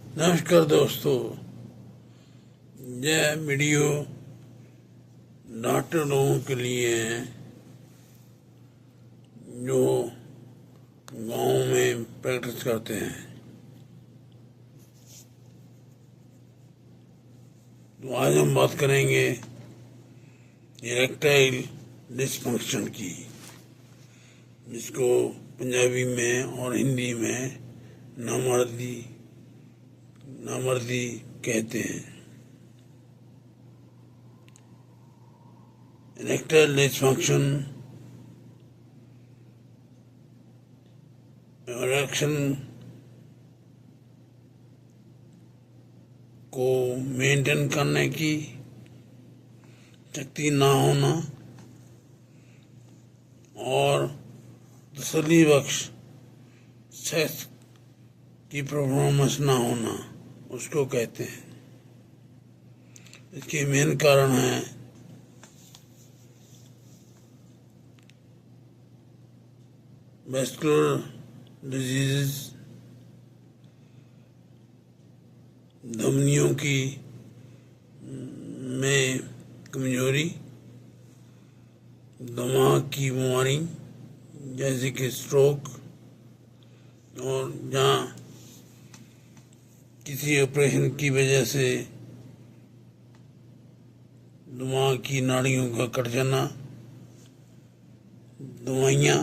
नमस्कार दोस्तों, यह वीडियो डॉक्टर लोगों के लिए है जो गांव में प्रैक्टिस करते हैं। तो आज हम बात करेंगे इरेक्टाइल डिसफंक्शन की, जिसको पंजाबी में और हिंदी में नामर्दी कहते हैं। इरेक्टाइल डिसफंक्शन इरेक्शन को मेंटेन करने की शक्ति ना होना और तसल्ली बख्श सेक्स की परफॉर्मेंस ना होना उसको कहते हैं। इसके मेन कारण है वैस्कुलर डिजीज, धमनियों की में कमजोरी, दिमाग की बीमारी जैसे कि स्ट्रोक, और जहाँ किसी ऑपरेशन की वजह से दिमाग की नाड़ियों का कट जाना, दवाइयाँ,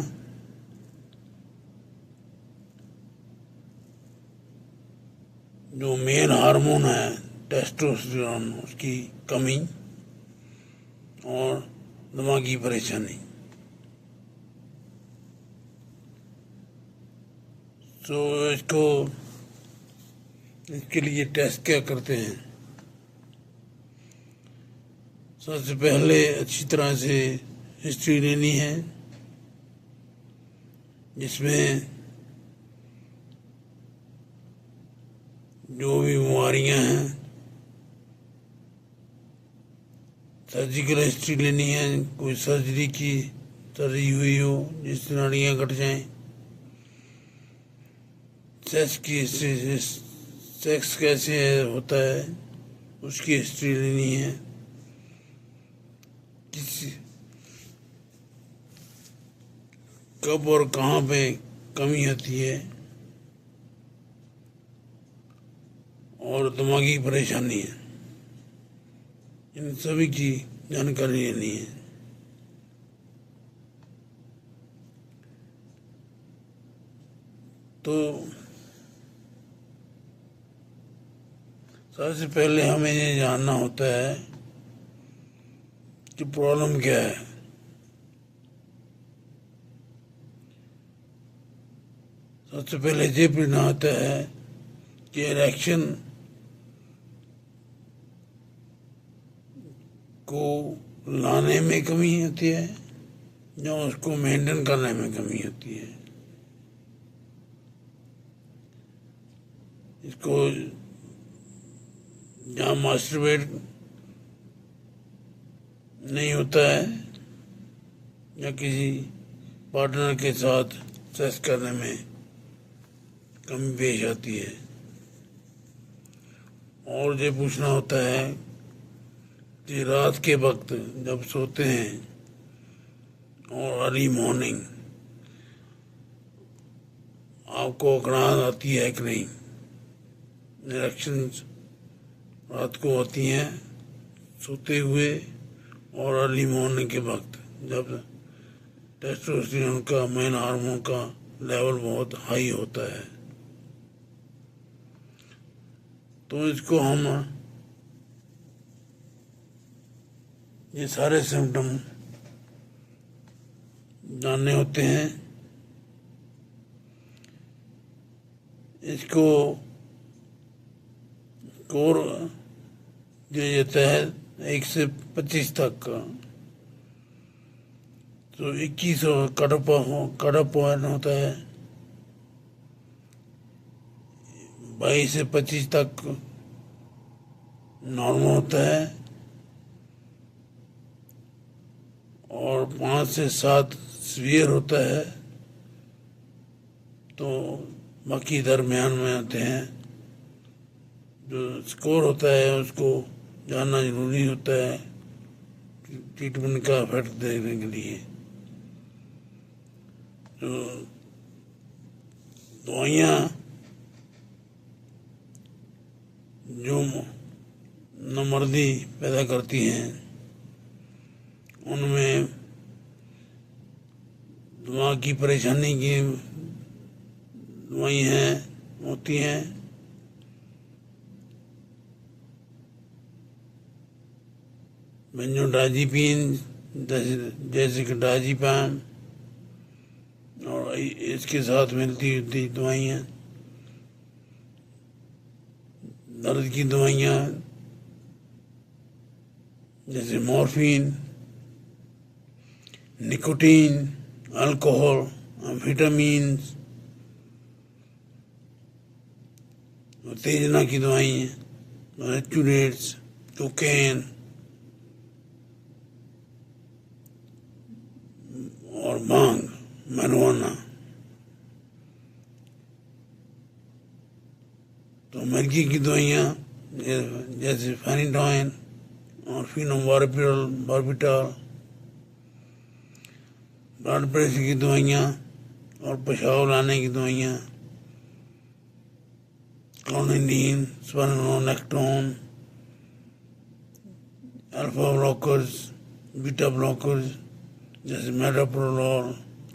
जो मेन हार्मोन है टेस्टोस्टेरोन, उसकी कमी और दिमागी परेशानी। तो इसके लिए टेस्ट क्या करते हैं? सबसे पहले अच्छी तरह से हिस्ट्री लेनी है, जिसमें जो भी बीमारियां हैं, सर्जिकल हिस्ट्री लेनी है, कोई सर्जरी हुई हो जिससे नाड़ियाँ कट जाएं, सेक्स की हिस्ट्री, सेक्स कैसे होता है उसकी हिस्ट्री लेनी है, किसी कब और कहाँ पे कमी आती है, और दिमागी परेशानी है, इन सभी की जानकारी लेनी है। तो सबसे पहले हमें ये जानना होता है कि प्रॉब्लम क्या है। सबसे पहले ये पूछना होता है कि इरेक्शन को लाने में कमी होती है या उसको मेंटेन करने में कमी होती है। इसको जहाँ मास्टरबेट नहीं होता है या किसी पार्टनर के साथ सेक्स करने में कमी पेश आती है। और ये पूछना होता है कि रात के वक्त जब सोते हैं और अर्ली मॉर्निंग आपको अकड़ाहट आती है कि नहीं। इरेक्शन रात को होती हैं सोते हुए और अर्ली मॉर्निंग के वक्त, जब टेस्टोस्टेरोन का, मेन हार्मोन का लेवल बहुत हाई होता है। तो इसको हम ये सारे सिम्टम जानने होते हैं। इसको स्कोर दिया जाता है 1 से 25 तक का। तो 21 कट ऑफ पॉइंट होता है, 22 से 25 तक नॉर्मल होता है, और 5 से 7 सीवियर होता है। तो बाकी दरमियान में आते हैं जो स्कोर होता है उसको जानना जरूरी होता है ट्रीटमेंट का इफेक्ट देखने के लिए। जो दवाइयाँ जो नामर्दी पैदा करती हैं उनमें दिमाग की परेशानी की दवाइयाँ होती हैं। बेंजोडाइजिपीन जैसे कि डाइजिपाम और इसके साथ मिलती जुलती दवाइयाँ। दर्द की दवाइयाँ जैसे मॉर्फिन, निकोटीन, अल्कोहल, विटामिन, उत्तेजना की दवाइयाँ, बार्बिटूरेट्स, कोकेन और भांग, marijuana। तो मिर्गी की दवाइयाँ जैसे फेनिटोइन और फिनोबार्बिटॉल, ब्लड प्रेशर की दवाइयाँ और पेशाब लाने की दवाइयाँ, clonidine, spironolactone, alpha blockers, beta blockers जैसे metoprolol,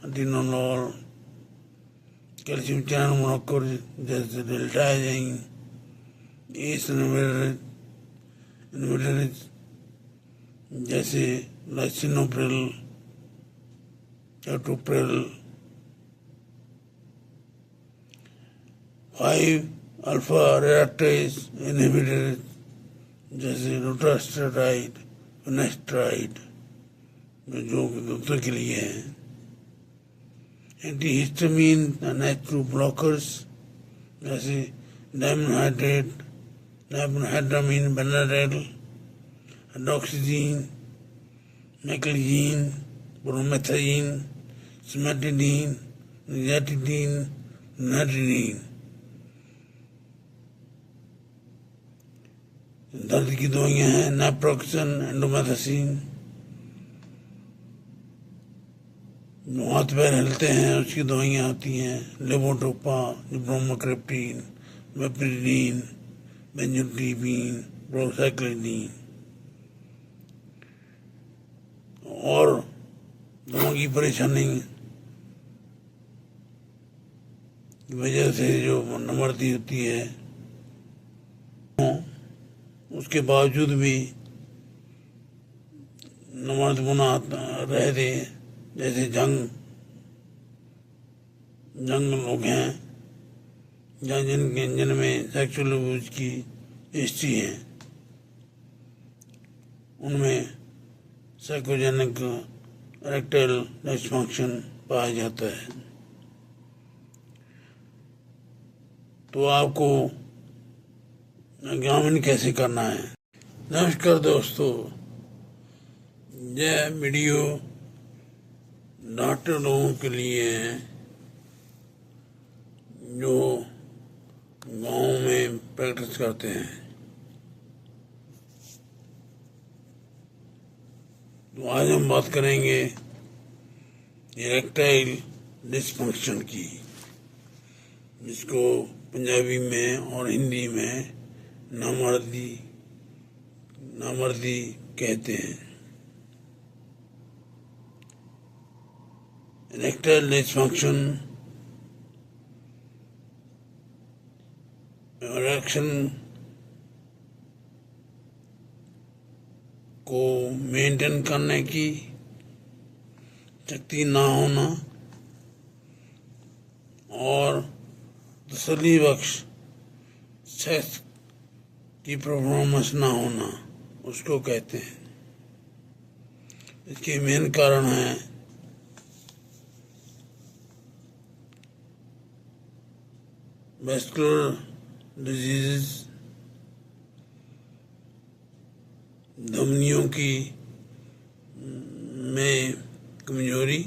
atenolol, calcium channel blocker जैसे डेल्टाजाइन, एस इनहिबिटर्स जैसे लाइसिनोप्रिल, कैटोप्रिल, 5-अल्फा रेडक्टेज इनहिबिटर्स जैसे रोटास्टेराइड, फिनेस्ट्राइड जो दूसरे के लिए है। एंटीहिस्टामिन नेचुरल ब्लॉकर्स जैसे डायमोनहाइड्रेट, डायमोनहाइड्रामीन, बेनाड्रिल, एडोक्सिजीन, मैक्लिजीन, ब्रोमेथाजीन, सिमेटिडीन, निजाटिडीन, नाइट्रिडीन। दर्द की दवाइयाँ हैं नेप्रोक्सन, एंडोमेथासिन। जो हाथ पैर हिलते हैं उसकी दवाइयाँ आती हैं लेवोडोपा, ब्रोमोक्रिप्टीन, मेप्रिडीन, बेंजोडाइजिपीन, प्रोसाइक्लिडीन। और दिमाग की परेशानी की वजह से जो नमर्दी होती है उसके बावजूद भी नमर्दपना रहते जैसे जंग लोग हैं या जिनमें सेक्सुअल अब्यूज की हिस्ट्री है उनमें साइकोजेनिक इरेक्टाइल डिसफंक्शन पाया जाता है। तो आपको एग्जामिन कैसे करना है। नमस्कार दोस्तों, यह वीडियो डॉक्टर लोगों के लिए है जो गांव में प्रैक्टिस करते हैं। तो आज हम बात करेंगे इरेक्टाइल डिसफंक्शन की, जिसको पंजाबी में और हिंदी में नामर्दी कहते हैं। इरेक्टाइल डिसफंक्शन इरेक्शन को मेंटेन करने की शक्ति ना होना और तसल्ली बख्श सेक्स की परफॉर्मेंस ना होना उसको कहते हैं। इसके मेन कारण हैं वैस्कुलर डिजीजेस, धमनियों की में कमजोरी,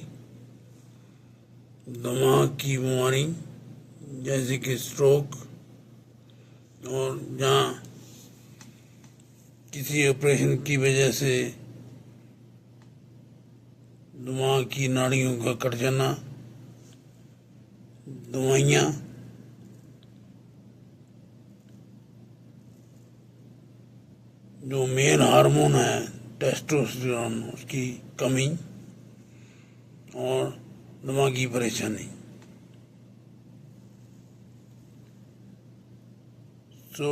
दिमाग की बीमारी जैसे कि स्ट्रोक, और जहाँ किसी ऑपरेशन की वजह से दिमाग की नाड़ियों का कट जाना, दवाइयाँ, जो मेन हार्मोन है टेस्टोस्टेरोन, उसकी कमी और दिमागी परेशानी। तो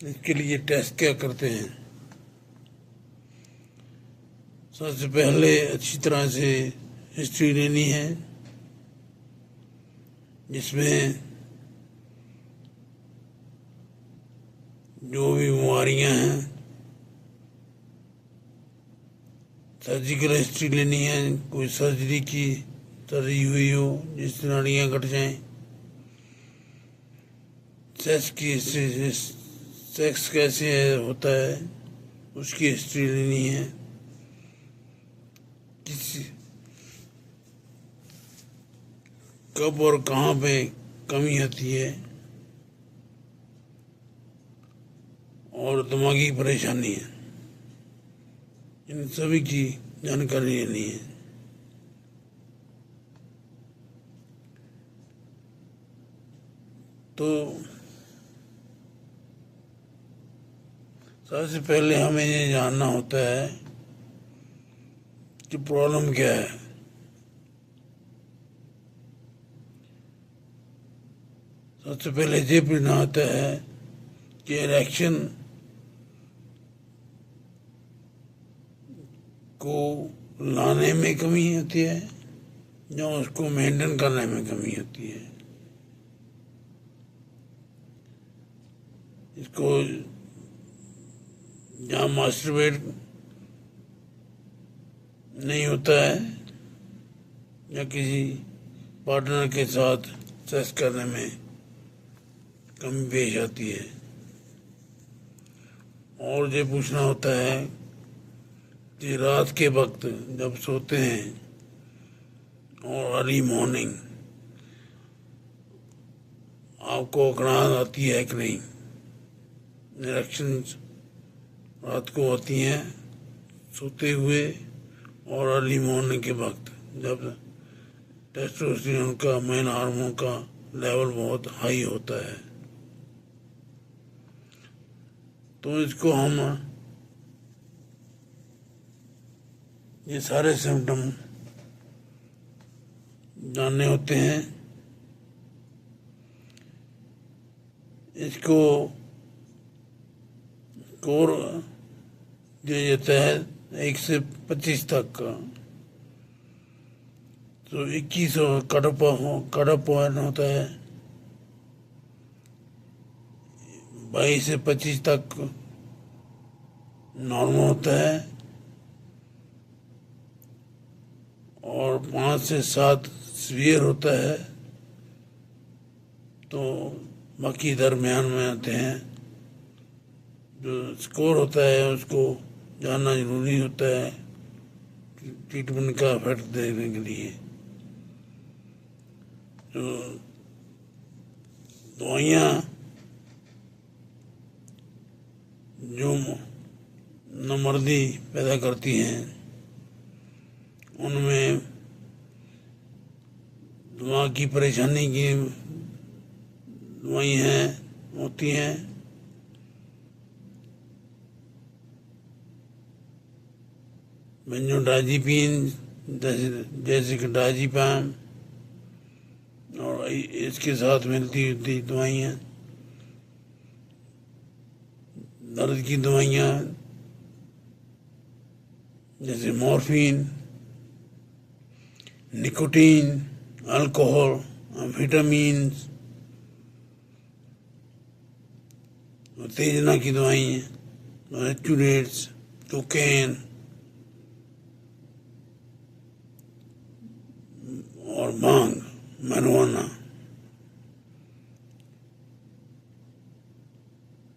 इसके लिए टेस्ट क्या करते हैं? सबसे पहले अच्छी तरह से हिस्ट्री लेनी है, जिसमें जो भी बीमारियां हैं, सर्जिकल हिस्ट्री लेनी है, कोई सर्जरी हुई हो जिससे नाड़ियाँ कट जाएं, सेक्स कैसे होता है उसकी हिस्ट्री लेनी है, किसी कब और कहाँ पे कमी आती है, और दिमागी परेशानी है, इन सभी की जानकारी लेनी है। तो सबसे पहले हमें ये जानना होता है कि प्रॉब्लम क्या है। सबसे पहले ये पूछना होता है कि इरेक्शन को लाने में कमी होती है या उसको मेंटेन करने में कमी होती है। इसको जहाँ मास्टरबेट नहीं होता है या किसी पार्टनर के साथ सेक्स करने में कमी पेश आती है। और ये पूछना होता है कि रात के वक्त जब सोते हैं और अर्ली मॉर्निंग आपको अकड़ाहट आती है कि नहीं। इरेक्शन रात को होती हैं सोते हुए और अर्ली मॉर्निंग के वक्त, जब टेस्टोस्टेरोन का मेन हार्मोन का लेवल बहुत हाई होता है। तो इसको हम ये सारे सिम्टम जानने होते हैं। इसको स्कोर दिया जाता है 1 से 25 तक का। तो 21 कट ऑफ पॉइंट होता है, 22 से 25 तक नॉर्मल होता है और 5 से 7 सीवियर होता है। तो बाकी दरमियान में आते हैं। जो स्कोर होता है उसको जानना जरूरी होता है ट्रीटमेंट का इफेक्ट देखने के लिए। जो दवाइयाँ जो नामर्दी पैदा करती हैं, उनमें दिमाग की परेशानी की दवाइयाँ होती हैं। बेंजोडाइज़ेपिन जैसे कि डायज़ेपाम और इसके साथ मिलती जुलती दवाइयाँ, दर्द की दवाइयाँ जैसे मॉर्फिन, निकोटीन, अल्कोहल, विटामिन, उत्तेजना की दवाइयाँ, बार्बिटरेट्स, कोकेन और भांग, marijuana।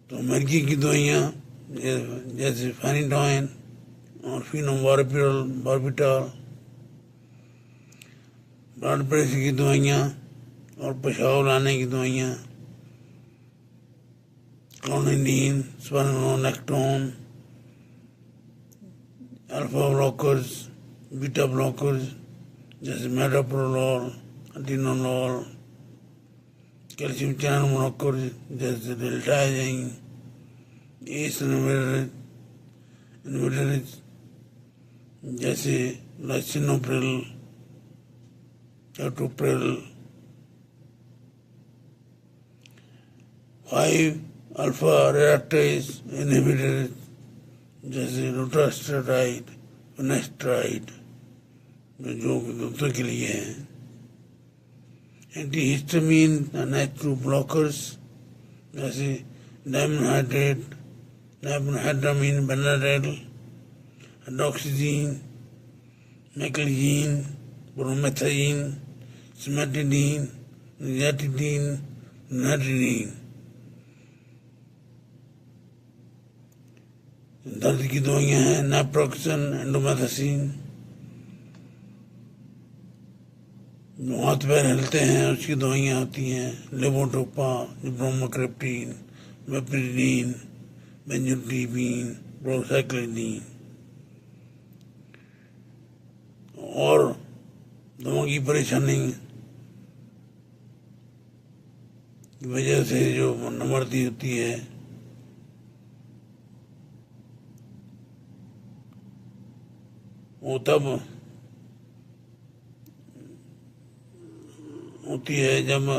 तो मिर्गी की दवाइयाँ जैसे फेनिटोइन और फिनोबार्बिटॉल, ब्लड प्रेशर की दवाइयाँ और पेशाब लाने की दवाइयाँ clonidine, spironolactone, alpha blockers, beta blockers जैसे metoprolol, atenolol, calcium channel blockers जैसे डेल्टाजाइन, एस इनहिबिटर्स जैसे लाइसिनोप्रिल, कैटोप्रिल, 5 अल्फा रेडक्टेज इनहिबिटर्स जैसे रोटास्टेराइड, फिनेस्ट्राइड जो कुत्तों के लिए हैं, एंटीहिस्टामिन H2 ब्लॉकर्स जैसे डायमोहाइड्रेट, डायमोहाइड्रामीन, बेनाडेल, एडोक्सिजीन, मैक्लिजीन, ब्रोमेथाइन, सिमेटिडीन, निजाटिडीन, नाइट्रिडीन। दर्द की दवाइयाँ हैं नेप्रोक्सन, एंडोमेथासिन, जो हाथ पैर हिलते हैं उसकी दवाइयाँ आती हैं, लेवोटोपा, ब्रोमोक्रिप्टीन, मेप्रिडीन, बेंजोट्रिपीन, प्रोसाइक्लिडीन। और दवा की परेशानी की वजह से जो नमर्दी होती है वो तब होती है जब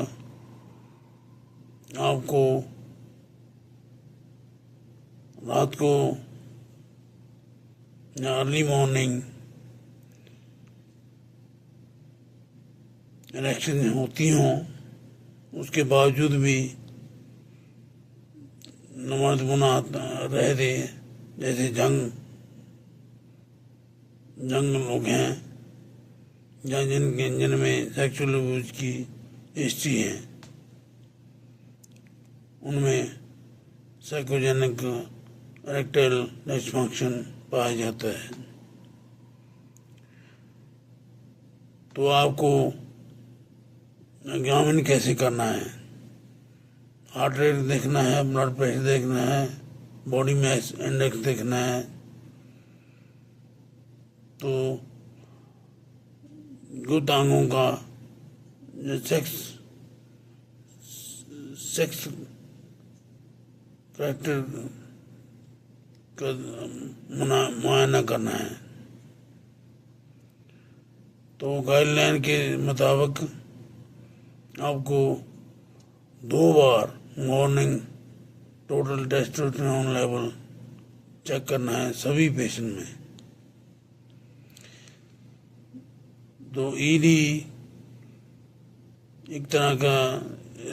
आपको रात को या अर्ली मॉर्निंग इलेक्शन होती हों, उसके बावजूद भी नमाज गुना रह दे, जैसे जंग लोग हैं या जिनमें सेक्सुअल अब्यूज की हिस्ट्री है, उनमें साइकोजेनिक इरेक्टाइल डिसफंक्शन पाया जाता है। तो आपको एग्जामिन कैसे करना है? हार्ट रेट देखना है, ब्लड प्रेशर देखना है, बॉडी मास इंडेक्स देखना है। तो गुप्तांगों का जो सेक्स करैक्टर का मुआयना करना है। तो गाइडलाइन के मुताबिक आपको 2 बार morning total testosterone level check करना है सभी पेशेंट में। तो ईडी एक तरह का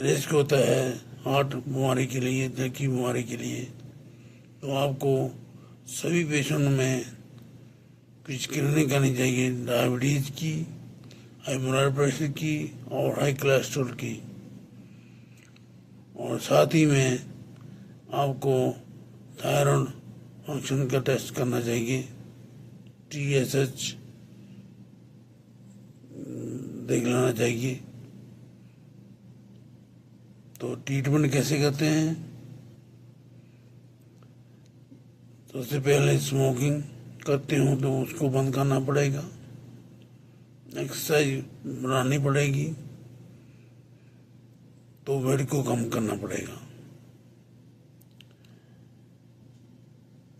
रिस्क होता है हार्ट बीमारी के लिए, दिल की बीमारी के लिए। तो आपको सभी पेशेंट में कुछ स्क्रीनिंग करनी चाहिए, डायबिटीज़ की, हाई ब्लड प्रेशर की और हाई कोलेस्ट्रॉल की। और साथ ही में आपको थायराइड फंक्शन का टेस्ट करना चाहिए, TSH देख लेना चाहिए। तो ट्रीटमेंट कैसे करते हैं? तो सबसे पहले स्मोकिंग करते हो तो उसको बंद करना पड़ेगा, एक्सरसाइज बढ़ानी पड़ेगी, तो वेट को कम करना पड़ेगा।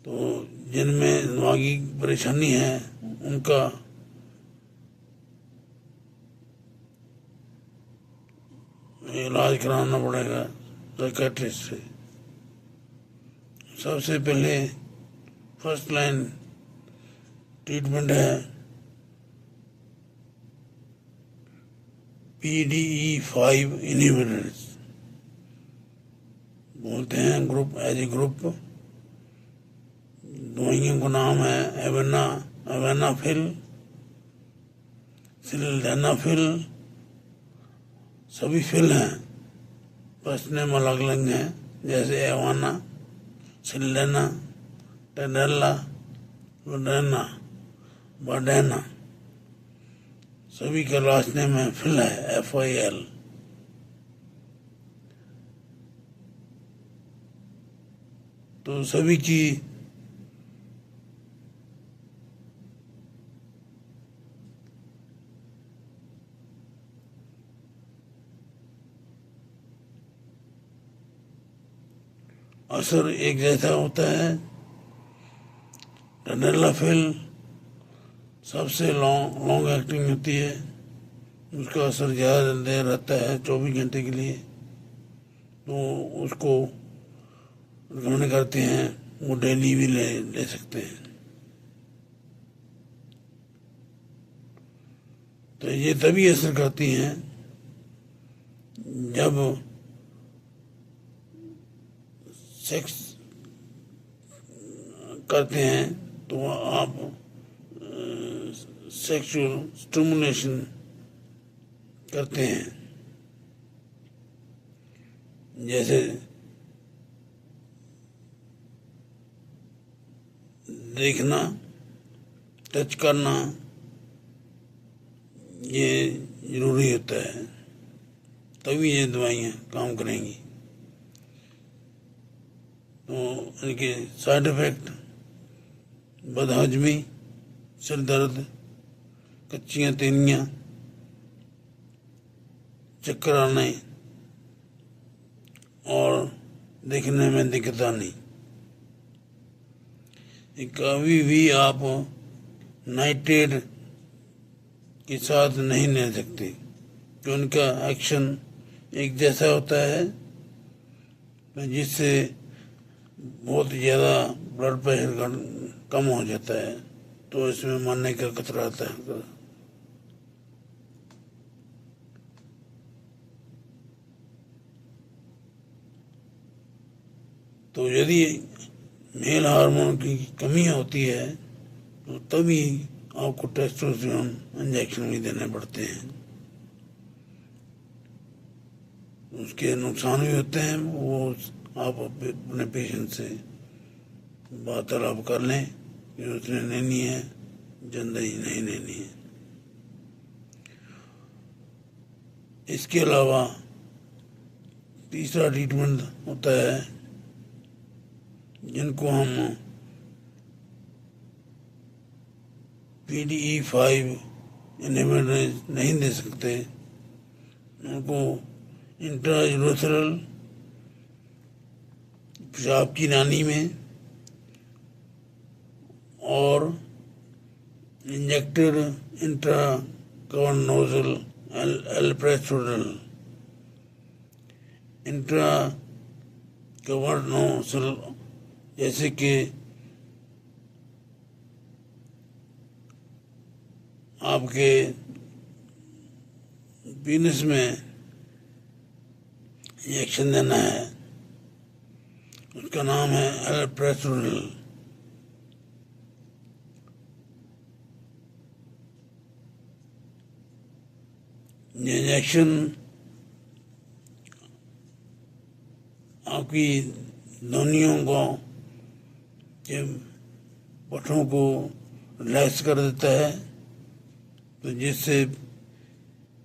तो जिनमें दिमागी परेशानी है उनका इलाज कराना पड़ेगा साइकेट्रिस्ट से। सबसे पहले फर्स्ट लाइन ट्रीटमेंट है PDE5 इनहिबिटर्स बोलते हैं ग्रुप, एज ए ग्रुप। दवाइयों का नाम है एवेनाफिल, सिल्डेनाफिल, सभी फिल हैं, फर्स्ट नेम अलग अलग हैं, जैसे एवाना, सिल्डेना, टेडेला, वडेना, बाडेना, सभी का लास्ट नेम है फिल है, FIL। तो सभी चीज असर एक जैसा होता है। टनेलाफिल सबसे लॉन्ग एक्टिंग होती है, उसका असर ज़्यादा देर रहता है, 24 घंटे के लिए। तो उसको रिकमेंड करते हैं, वो डेली भी ले सकते हैं। तो ये तभी असर करती हैं जब सेक्स करते हैं तो आप सेक्सुअल स्टिमुलेशन करते हैं, जैसे देखना, टच करना, ये जरूरी होता है, तभी ये दवाइयाँ काम करेंगी। तो इनके साइड इफेक्ट बदहजमी, सिर दर्द, कच्चियाँ तेनियाँ, चक्कर आने और देखने में दिक्कत आनी। कभी भी आप नाइट्रेट के साथ नहीं ले सकते, कि उनका एक्शन एक जैसा होता है, जिससे बहुत ज़्यादा ब्लड प्रेशर कम हो जाता है, तो इसमें मरने का खतरा आता है। तो यदि मेल हार्मोन की कमी होती है तो तभी आपको टेस्टोस्टेरोन इंजेक्शन भी देने पड़ते हैं। उसके नुकसान भी होते हैं, वो आप अपने पेशेंट से वार्तालाप कर लें कि उसने लेनी है, जल्दी नहीं लेनी है। इसके अलावा तीसरा ट्रीटमेंट होता है जिनको हम PDE5 इनहिबिटर नहीं दे सकते, उनको इंट्रायूरेथ्रल पेशाब की नाली में और इंजेक्टेड इंट्राकर्नोजल एल्प्रेस्टोडल, इंट्राकर्नोजल जैसे कि आपके पीनस में इंजेक्शन देना है, उसका नाम है एल्प्रेस्टोडल। ये इंजेक्शन आपकी ध्वनियों को के पठों को रिलैक्स कर देता है, तो जिससे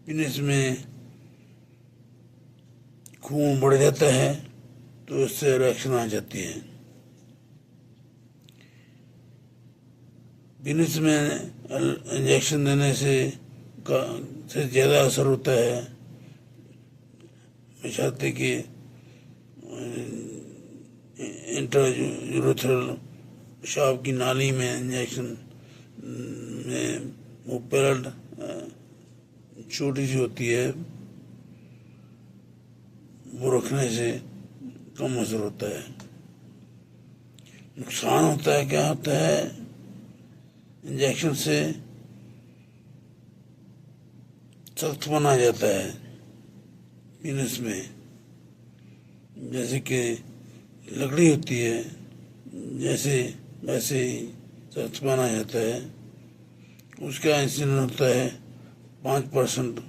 पीनस में खून बढ़ जाता है, तो इससे रिएक्शन आ जाती है। पीनस में इंजेक्शन देने से ज़्यादा असर होता है, बशर्ते कि इंट्रायूरेथ्रल पेशाब की नाली में इंजेक्शन में वो पेरेंट छोटी सी होती है, वो रखने से कम असर होता है। नुकसान होता है, क्या होता है इंजेक्शन से सख्त बना जाता है पीनस में, जैसे कि लकड़ी होती है जैसे वैसे ही सख्त बना जाता है। उसका इंसिडेंट होता है 5%,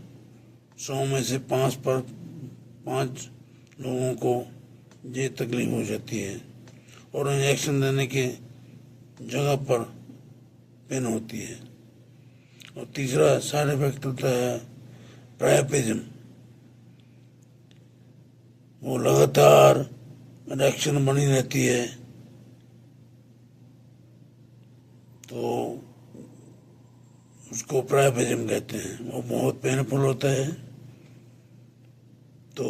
100 में से 5 लोगों को ये तकलीफ हो जाती है, और इंजेक्शन देने के जगह पर पेन होती है। और तीसरा साइड इफेक्ट होता है प्रायपिज्म, वो लगातार इरेक्शन बनी रहती है तो उसको प्राइफेजम कहते हैं, वो बहुत पेनफुल होता है। तो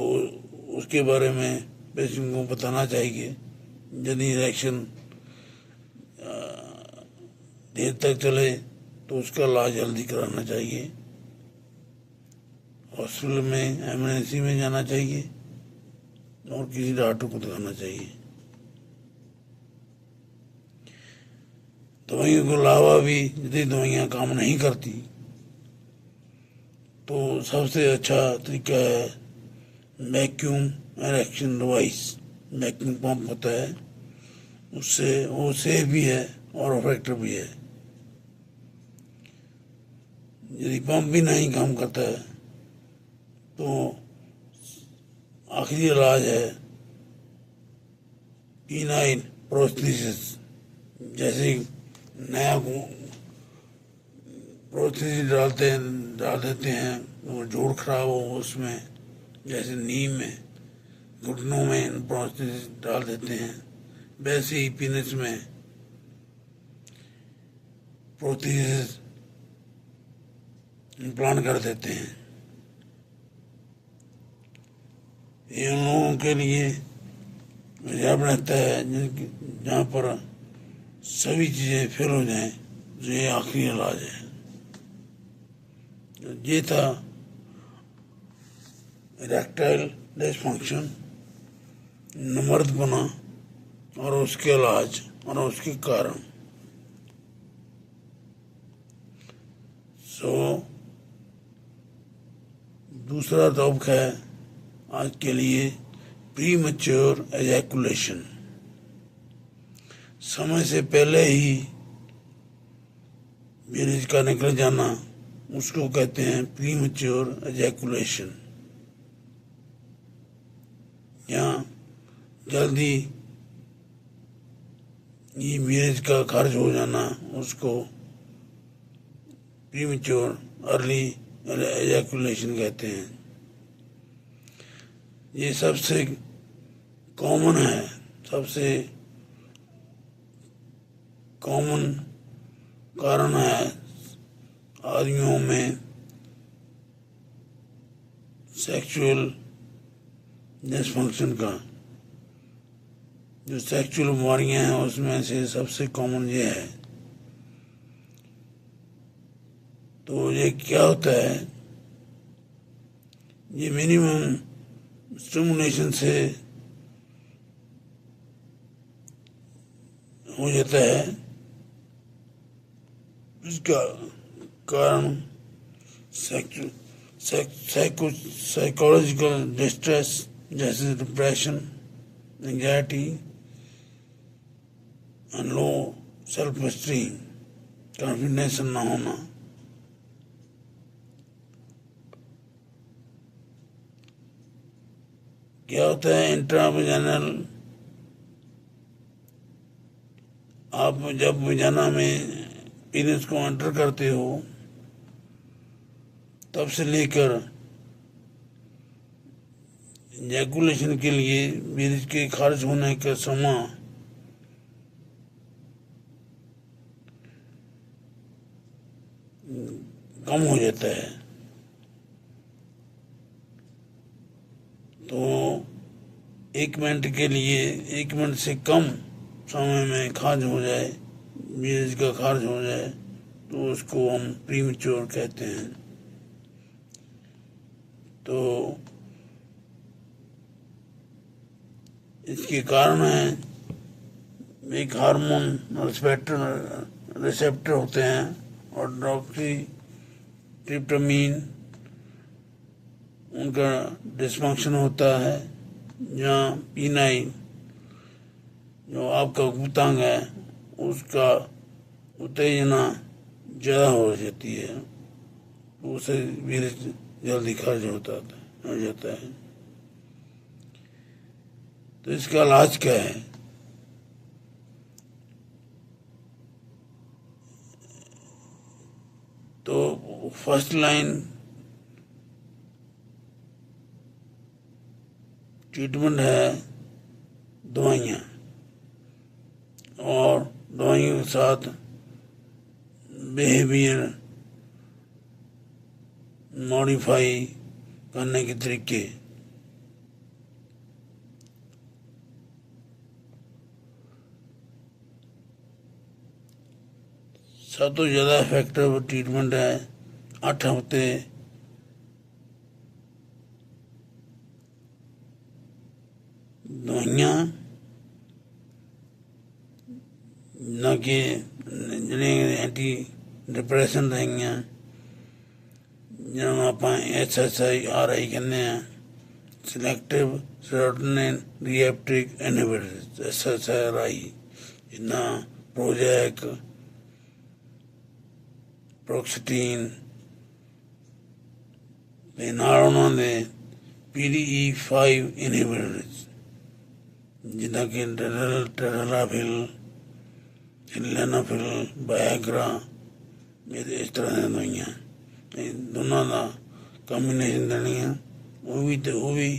उसके बारे में पेशेंट को बताना चाहिए। यदि इरेक्शन देर तक चले तो उसका इलाज जल्दी कराना चाहिए। हॉस्पिटल में एमरजेंसी में जाना चाहिए और किसी डॉक्टर को दिखाना चाहिए। दवाइयों के अलावा भी यदि दवाइयाँ काम नहीं करती तो सबसे अच्छा तरीका है vacuum erection device. Vacuum pump होता है, उससे वो सेफ भी है और इफेक्टिव भी है। यदि पंप भी नहीं काम करता है तो आखिरी इलाज है पीनाइल प्रोस्थेसिस। जैसे नया प्रोस्थेसिस डाल देते हैं, वो जोड़ खराब हो उसमें, जैसे नी में घुटनों में प्रोस्थेसिस डाल देते हैं, वैसे ही पीनस में प्रोस्थेसिस इम्प्लांट कर देते हैं। ये उन लोगों के लिए रिजर्व रहता है जहाँ पर सभी चीज़ें फेल हो जाएं, तो ये आखिरी इलाज है। ये था इरेक्टाइल डिसफंक्शन, नमर्दपना और उसके इलाज और उसके कारण। दूसरा टॉपिक है आज के लिए प्रीमैच्योर एजैकुलेशन। समय से पहले ही वीर्य का निकल जाना, उसको कहते हैं प्रीमैच्योर एजैकुलेशन। यहाँ जल्दी ये वीर्य का खारिज हो जाना, उसको प्रीमैच्योर अर्ली एजैकुलेशन कहते हैं। ये सबसे कॉमन है, सबसे कॉमन कारण है आदमियों में सेक्सुअल डिसफंक्शन का। जो सेक्सुअल बीमारियां हैं उसमें से सबसे कॉमन ये है। तो ये क्या होता है, ये मिनिमम स्टिमुलेशन से हो जाता है। इसका कारण साइकोलॉजिकल डिस्ट्रेस जैसे depression, anxiety and low self esteem, confidence ना होना। क्या होता है इंट्रावेजाइनल, आप जब वजाना में पीनस को एंटर करते हो तब से लेकर एजैकुलेशन के लिए वीर्य के खारिज होने का समय कम हो जाता है। तो 1 मिनट के लिए, 1 मिनट से कम समय में खारिज हो जाए, वीर्य का खारिज हो जाए, तो उसको हम प्रीमैच्योर कहते हैं। तो इसके कारण है एक हार्मोन रिसेप्टर होते हैं और ट्रिप्टामीन, उनका डिसफंक्शन होता है। जहाँ पीनाइन जो आपका गुप्तांग है उसका उत्तेजना ज़्यादा हो जाती है, उससे वीर्य जल्दी खारिज हो जाता है। तो इसका इलाज क्या है? तो फर्स्ट लाइन ट्रीटमेंट है दवाइयाँ, और दवाइयों के साथ बिहेवियर मॉडिफाई करने के तरीके। सब तो ज़्यादा इफेक्टिव ट्रीटमेंट है 8 हफ्ते दवाइयाँ, न कि ਜਿਹੜੀਆਂ ਐਂਟੀ ਡਿਪਰੈਸ਼ਨ ਰਹੀਆਂ ਜਿਹਨਾਂ ਨੂੰ ਆਪਾਂ SSRI ਕਹਿੰਦੇ ਹਾਂ, ਸਿਲੈਕਟਿਵ ਸੈਰੋਟੋਨਿਨ ਰੀਐਪਟੇਕ ਇਨਹਿਬਿਟਰਸ SSRI, ਜਿੱਦਾਂ ਪ੍ਰੋਜੈਕ, ਪ੍ਰੋਕਸਟੀਨ ਤੇ ਨਾਲ ਉਹਨਾਂ ਦੇ PDE5 ਇਨਹਿਬਿਟਰਸ ਜਿੱਦਾਂ ਕਿ ਟੈਰਾਫਿਲ, ਲੈਨਾਫਿਲ, ਵਾਇਆਗਰਾ, ਇਸ ਤਰ੍ਹਾਂ ਦੀਆਂ ਦਵਾਈਆਂ, ਇਹ ਦੋਨਾਂ ਦਾ ਕੰਬੀਨੇਸ਼ਨ ਦੇਣੀ ਆ। ਉਹ ਵੀ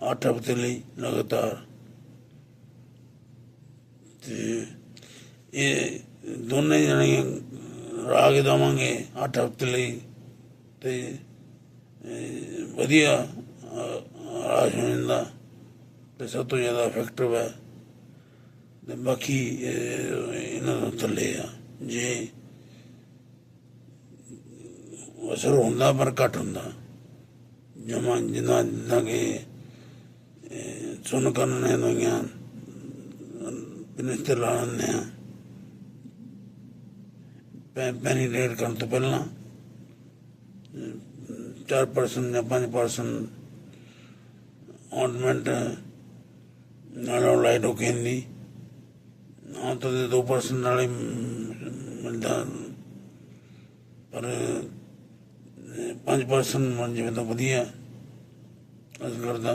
8 ਹਫ਼ਤੇ ਲਈ ਲਗਾਤਾਰ। ਅਤੇ ਇਹ ਦੋਨੇ ਜਣੀਆਂ ਲਾ ਕੇ ਦੇਵਾਂਗੇ 8 ਹਫ਼ਤੇ ਲਈ ਅਤੇ ਵਧੀਆ ਇਲਾਜ ਹੋ ਜਾਂਦਾ ਅਤੇ ਸਭ ਤੋਂ ਜ਼ਿਆਦਾ ਇਫੈਕਟਿਵ ਹੈ। ਅਤੇ ਬਾਕੀ ਇਹਨਾਂ ਤੋਂ ਥੱਲੇ ਆ, ਜੇ ਅਸਰ ਹੁੰਦਾ ਪਰ ਘੱਟ ਹੁੰਦਾ, ਜਿੱਦਾਂ ਕਿ ਸੁੰਨ ਕਰਨ ਦੀਆਂ ਦਵਾਈਆਂ ਬਿਨਸਤੇ ਲਾ ਲੈਂਦੇ ਹਾਂ ਪੈਨੀਟ੍ਰੇਟ ਕਰਨ ਤੋਂ ਪਹਿਲਾਂ 4% ਜਾਂ 5% ਔਂਟਮੈਂਟ ਨਾਲ ਲਾਈਡੋਕੇਨ ਦੀ, ਆਮ ਤਾਂ 2% ਨਾਲ ਹੀ ਮਿਲਦਾ, ਪਰ 5% ਬਣ ਜਾਵੇ ਤਾਂ ਵਧੀਆ ਅਸਰ ਕਰਦਾ,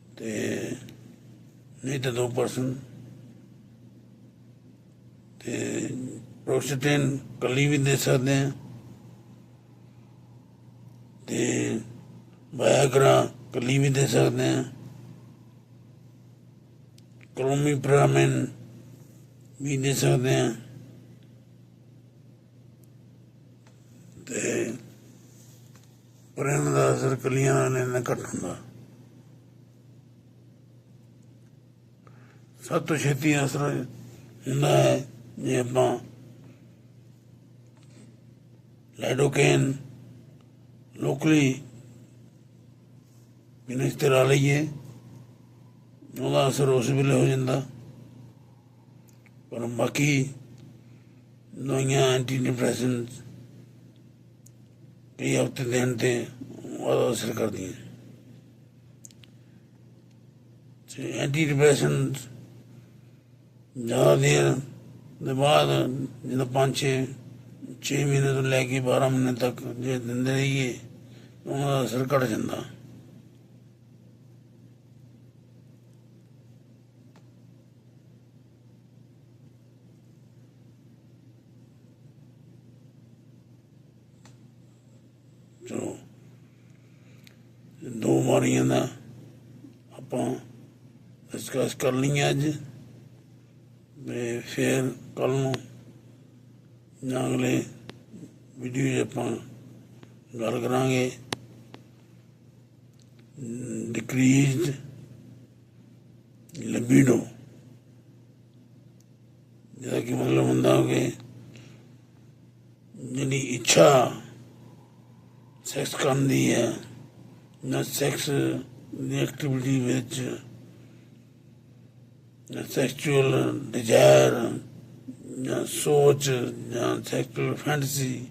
ਅਤੇ ਨਹੀਂ ਤਾਂ 2%। ਅਤੇ ਪ੍ਰੋਸਟੇਨ ਇਕੱਲੀ ਵੀ ਦੇ ਸਕਦੇ ਹਾਂ, ਅਤੇ ਵਾਇਆਗਰਾ ਇਕੱਲੀ ਵੀ ਦੇ ਸਕਦੇ ਹਾਂ, ਕਲੋਮੀਪਰਾਮਿਨ ਵੀ ਦੇ ਸਕਦੇ ਹਾਂ, ਅਤੇ ਪਰ ਇਹਨਾਂ ਦਾ ਅਸਰ ਇਕੱਲੀਆਂ ਨਾਲ ਇੰਨਾ ਘੱਟ ਹੁੰਦਾ। ਸਭ ਤੋਂ ਛੇਤੀ ਅਸਰ ਹੁੰਦਾ ਹੈ ਜੇ ਆਪਾਂ ਲਾਈਡੋਕੇਨ ਲੋਕਲੀ ਬਿਨਸ ਤੇ ਲਾ ਲਈਏ, ਉਹਦਾ ਅਸਰ ਉਸ ਵੇਲੇ ਹੋ ਜਾਂਦਾ, ਪਰ ਬਾਕੀ ਦਵਾਈਆਂ ਐਂਟੀ ਡਿਪਰੈਸ਼ਨ ਕਈ ਹਫ਼ਤੇ ਦੇਣ 'ਤੇ ਉਹਦਾ ਅਸਰ ਕਰਦੀਆਂ। ਐਂਟੀ ਡਿਪਰੈਸ਼ਨ ਜ਼ਿਆਦਾ ਦੇਰ ਦੇ ਬਾਅਦ ਜਦੋਂ 5-6 ਮਹੀਨੇ ਤੋਂ ਲੈ ਕੇ 12 ਮਹੀਨੇ ਤੱਕ ਜੇ ਦਿੰਦੇ ਰਹੀਏ ਉਹਨਾਂ ਦਾ ਅਸਰ ਘੱਟ ਜਾਂਦਾ। ਚਲੋ, 2 ਬਿਮਾਰੀਆਂ ਦਾ ਆਪਾਂ ਡਿਸਕਸ ਕਰ ਲਈਆਂ ਅੱਜ, ਅਤੇ ਫਿਰ ਕੱਲ੍ਹ ਨੂੰ ਜਾਂ ਅਗਲੇ ਵੀਡੀਓ 'ਚ ਆਪਾਂ ਗੱਲ ਕਰਾਂਗੇ ਡਿਕਰੀਜ਼ਡ ਲਿਬਿਡੋ, ਜਿਹਦਾ ਕਿ ਮਤਲਬ ਹੁੰਦਾ ਕਿ ਜਿਹੜੀ ਇੱਛਾ ਸੈਕਸ ਕਰਨ ਦੀ ਹੈ ਜਾਂ ਸੈਕਸ ਦੀ ਐਕਟੀਵਿਟੀ ਵਿੱਚ ਸੈਕਚੁਅਲ ਡਿਜ਼ਾਇਰ ਜਾਂ ਸੋਚ ਜਾਂ ਸੈਕਚੁਅਲ ਫੈਂਟਸੀ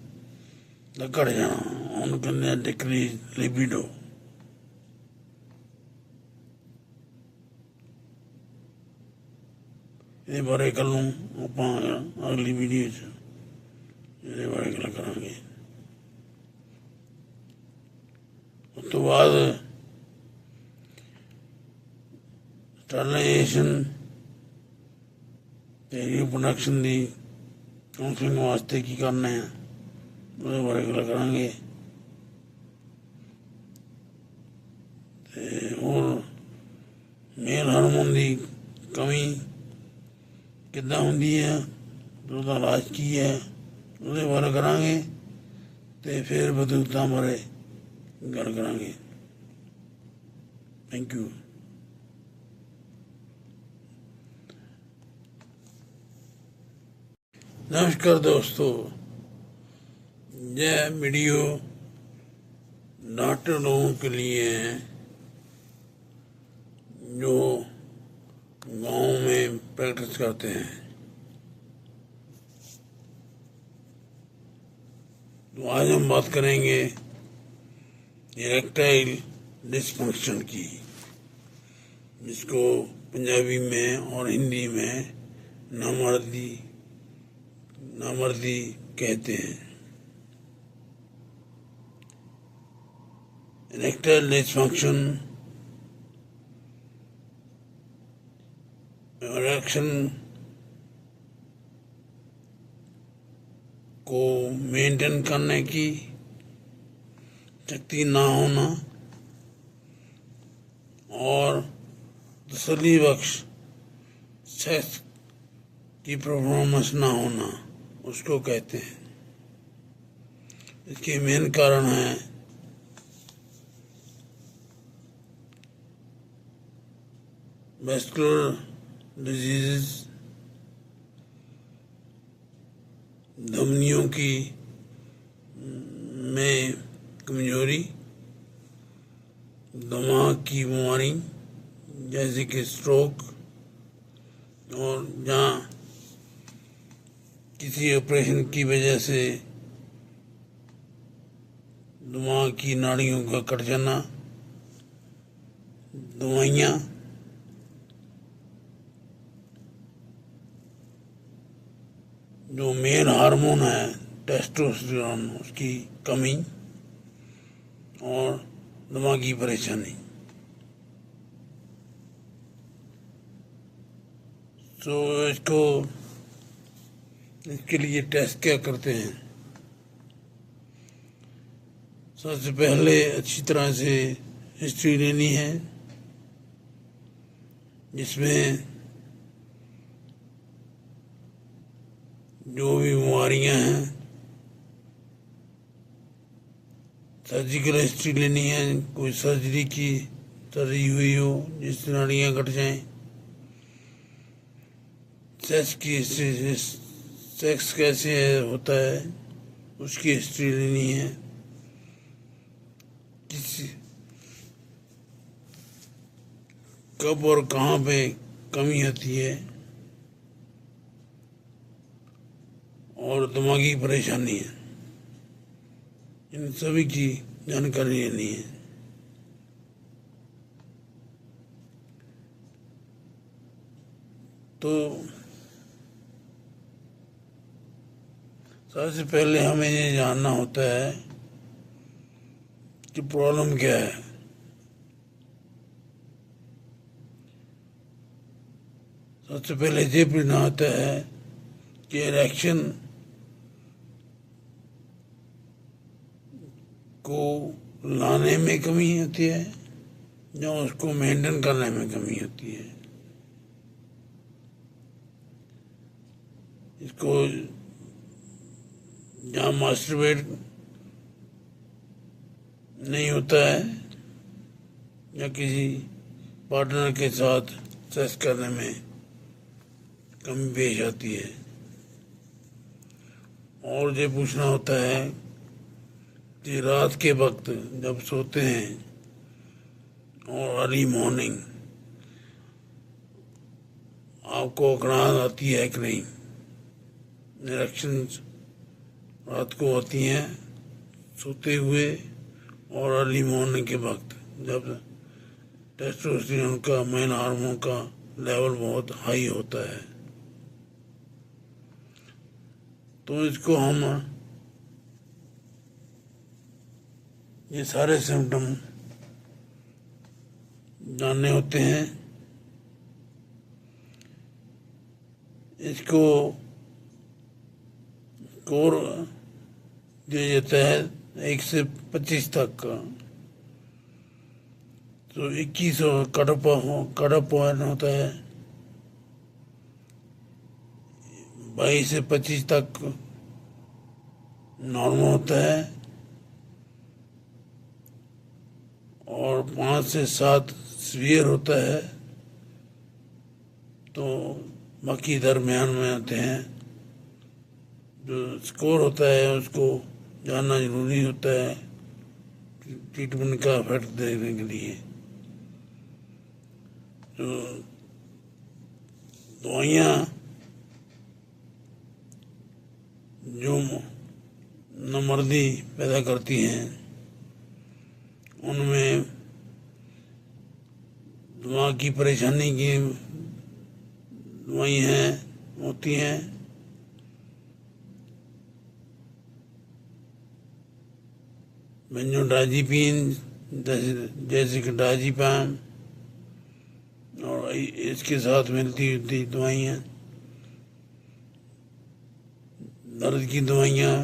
ਦਾ ਘੱਟ ਜਾਣਾ, ਉਹਨੂੰ ਕਹਿੰਦੇ ਆ ਡਿਕਰੀਜ਼ ਲਿਬਿਡੋ। ਇਹਦੇ ਬਾਰੇ ਕੱਲ੍ਹ ਨੂੰ ਆਪਾਂ ਅਗਲੀ ਵੀਡੀਓ 'ਚ ਇਹਦੇ ਬਾਰੇ ਗੱਲ ਕਰਾਂਗੇ। ਉਸ ਤੋਂ ਬਾਅਦ ਸਟਰਲਾਈਜੇਸ਼ਨ ਅਤੇ ਰੀਪ੍ਰੋਡਕਸ਼ਨ ਦੀ ਕਾਉਂਸਲਿੰਗ ਵਾਸਤੇ ਕੀ ਕਰਨਾ ਹੈ ਉਹਦੇ ਬਾਰੇ ਗੱਲ ਕਰਾਂਗੇ। ਅਤੇ ਹੋਰ ਮੇਲ ਹਾਰਮੋਨ ਦੀ ਕਮੀ ਕਿੱਦਾਂ ਹੁੰਦੀ ਹੈ, जो इलाज की है उसदे बारे करांगे ते फिर बदूलतां बारे गल करांगे। Thank you. नमस्कार दोस्तों, यह वीडियो डॉक्टर लोगों के लिए है जो गांव में प्रैक्टिस करते हैं। तो आज हम बात करेंगे इरेक्टाइल डिसफंक्शन की, जिसको पंजाबी में और हिंदी में नामर्दी कहते हैं। इरेक्टाइल डिसफंक्शन इरेक्शन को मेंटेन करने की शक्ति ना होना और तसल्ली बख्श सेक्स की परफॉर्मेंस ना होना उसको कहते हैं। इसके मेन कारण है वैस्कुलर डिजीज, धमनियों की में कमजोरी, दिमाग की बीमारी जैसे कि स्ट्रोक, और जहाँ किसी ऑपरेशन की वजह से दिमाग की नाड़ियों का कट जाना, दवाइयाँ, जो मेन हार्मोन है टेस्टोस्टेरोन उसकी कमी और दिमागी परेशानी। तो इसके लिए टेस्ट क्या करते हैं? सबसे पहले अच्छी तरह से हिस्ट्री लेनी है, जिसमें जो भी बीमारियां हैं, सर्जिकल हिस्ट्री लेनी है, कोई सर्जरी हुई हो जिससे नाड़ियाँ कट जाएं, सेक्स की हिस्ट्री, सेक्स कैसे होता है उसकी हिस्ट्री लेनी है, कब और कहाँ पे कमी आती है, और दिमागी परेशानी है, इन सभी की जानकारी लेनी है। तो सबसे पहले हमें ये जानना होता है कि प्रॉब्लम क्या है। सबसे पहले ये पूछना होता है कि इरेक्शन को लाने में कमी होती है या उसको मेंटेन करने में कमी होती है। इसको जहाँ मास्टरबेट नहीं होता है या किसी पार्टनर के साथ सेक्स करने में कमी पेश आती है। और ये पूछना होता है कि रात के वक्त जब सोते हैं और अर्ली मॉर्निंग आपको अकड़ाहट आती है कि नहीं। इरेक्शंस रात को होती हैं सोते हुए और अर्ली मॉर्निंग के वक्त, जब टेस्टोस्टेरोन का मेन हार्मोन का लेवल बहुत हाई होता है। तो इसको हम ये सारे सिम्टम जानने होते हैं। इसको स्कोर दिया जाता है 1 से 25 तक का। तो 21 कट ऑफ पॉइंट होता है, 22 से 25 तक नॉर्मल होता है और 5 से 7 सीवियर होता है, तो बाकी दरमियान में आते हैं। जो स्कोर होता है उसको जानना जरूरी होता है ट्रीटमेंट का इफेक्ट देखने के लिए। जो दवाइयाँ जो नामर्दी पैदा करती हैं उनमें दिमाग की परेशानी की दवाइयाँ होती हैं। बेंजोडाइजिपिन जैसे कि डाइजिपाम और इसके साथ मिलती जुलती दवाइयाँ। दर्द की दवाइयाँ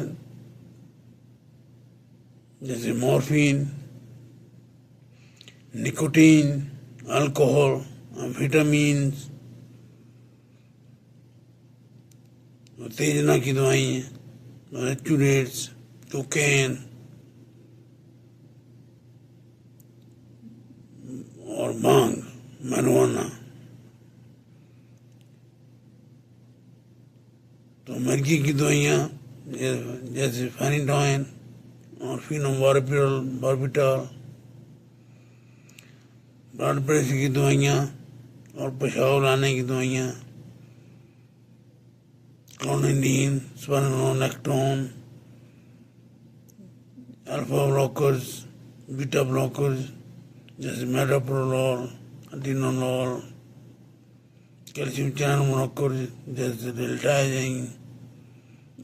जैसे मॉर्फिन, निकोटीन, अल्कोहल, विटामिन, उत्तेजना की दवाइयाँ, बार्बिटूरेट्स, कोकेन और भांग, marijuana। तो मिर्गी की दवाइयाँ जैसे फेनिटोइन और फिनोबार्बिटॉल, ब्लड प्रेशर की दवाइयाँ और पेशाब लाने की दवाइयाँ, clonidine, spironolactone, alpha blockers, beta blockers जैसे metoprolol, atenolol, calcium channel blocker जैसे डेल्टाजाइन,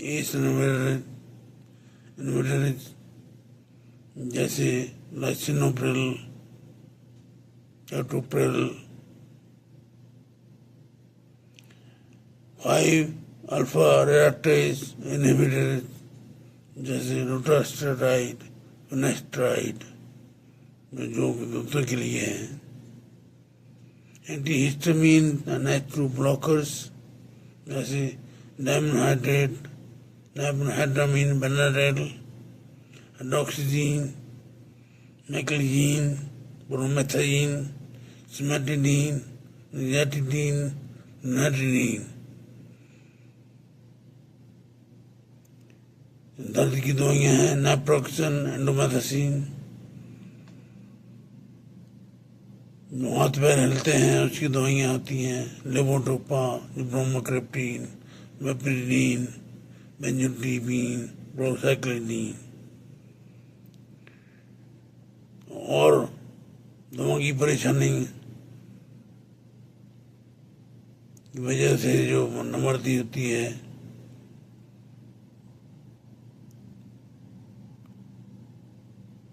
एस इनहिबिटर्स जैसे लाइसिनोप्रिल, कैटोप्रिल, 5-अल्फा रेडक्टेज इनहिबिटर्स जैसे रोटास्टेराइड, फिनेस्ट्राइड जो कुत्तों के लिए है, एंटीहिस्टामिन नेचुरल ब्लॉकर्स जैसे डायमोहाइड्रेट, डायमोहाइड्रामीन, बेनाडेल, एडॉक्सीजीन, मैक्लिजीन, ब्रोमेथाजीन, सिमेटिडीन, निजाटिडीन, नाइट्रिडीन। दर्द की दवाइयाँ हैं नेप्रोक्सन, एंडोमेथासिन। जो हाथ पैर हिलते हैं उसकी दवाइयाँ आती हैं, लेवोटोपा, ब्रोमोक्रिप्टीन, वेपरिडीन, बेंजोडिazepine, प्रोसाइक्लिडीन। और दिमाग की परेशानी की वजह से जो नमर्दी होती है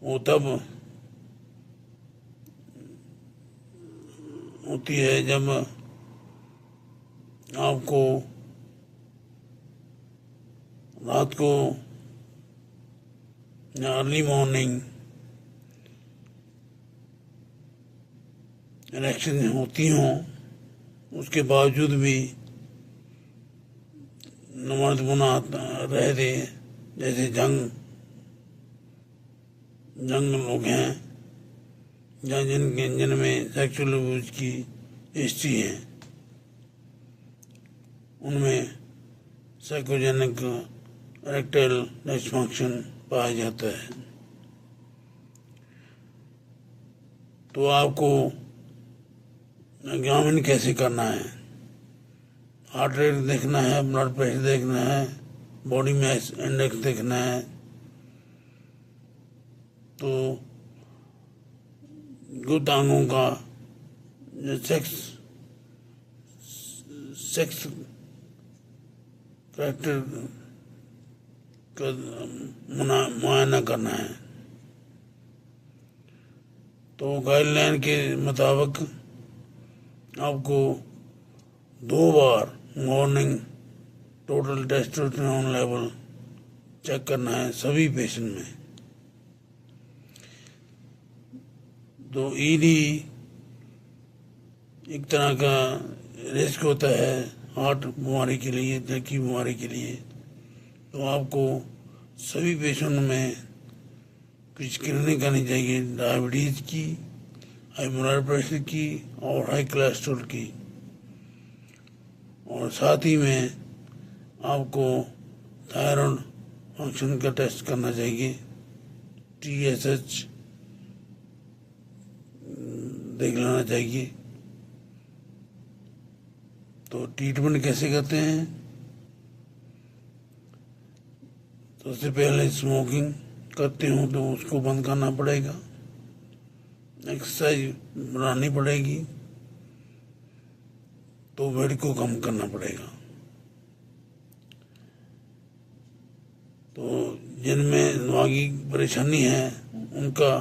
वो तब होती है जब आपको रात को या अर्ली मॉर्निंग इलेक्शन होती हों, उसके बावजूद भी नमर्दपना रह दे। जैसे जंग लोग हैं या जिनमें सेक्सुअल अब्यूज की हिस्ट्री है, उनमें साइकोजेनिक इरेक्टाइल डिसफंक्शन पाया जाता है। तो आपको एग्जामिन कैसे करना है? हार्ट रेट देखना है, ब्लड प्रेशर देखना है, बॉडी मास इंडेक्स देखना है। तो गुप्तांगों का जो सेक्स करेक्टर का मुआयना करना है। तो गाइडलाइन के मुताबिक आपको 2 बार morning total testosterone level check करना है सभी पेशेंट में। तो ईडी एक तरह का रिस्क होता है हार्ट बीमारी के लिए, दिल की बीमारी के लिए, तो आपको सभी पेशेंट में कुछ स्क्रीनिंग करनी चाहिए, डायबिटीज़ की, हाई ब्लड प्रेशर की और हाई कोलेस्ट्रॉल की। और साथ ही में आपको थायराइड फंक्शन का टेस्ट करना चाहिए, TSH देख लेना चाहिए। तो ट्रीटमेंट कैसे करते हैं? तो सबसे पहले स्मोकिंग करते हो तो उसको बंद करना पड़ेगा, एक्सरसाइज बढ़ानी पड़ेगी, तो वेट को कम करना पड़ेगा। तो जिनमें दिमागी परेशानी है उनका